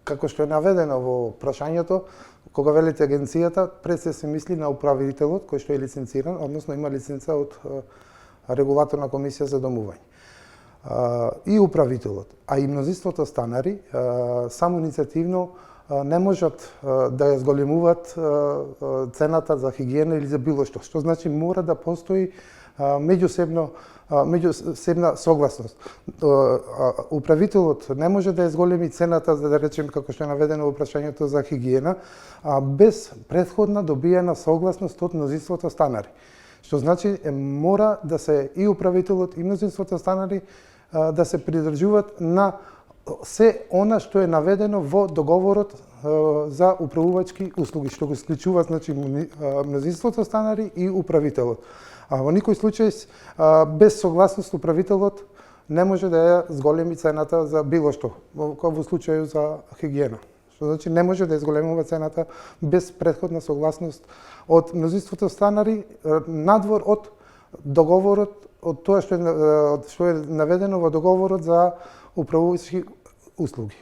како што е наведено во прашањето, кога велите агенцијата, пред се мисли на управителот кој што е лиценциран, односно има лиценца од регулаторна комисија за домување. И управителот, а и мнозинството станари самоиницијативно не можат да ја зголемуваат цената за хигиена или за било што значи мора да постои меѓусебна согласност. Управителот не може да ја зголеми цената, за да речем како што е наведено во прашањето за хигиена, без претходна добиена согласност од мнозинството станари. Што значи мора да се и управителот и мнозинството станари да се придржуваат на се она што е наведено во договорот за управувачки услуги, што го исклучува значи мнозинството станари и управителот. А во никој случај без согласност управителот не може да ја зголеми цената за било што, во случају за хигиена. Што значи не може да ја зголемува цената без претходна согласност од мнозинството станари надвор од договорот, од тоа што е наведено во договорот за управувачки услуги.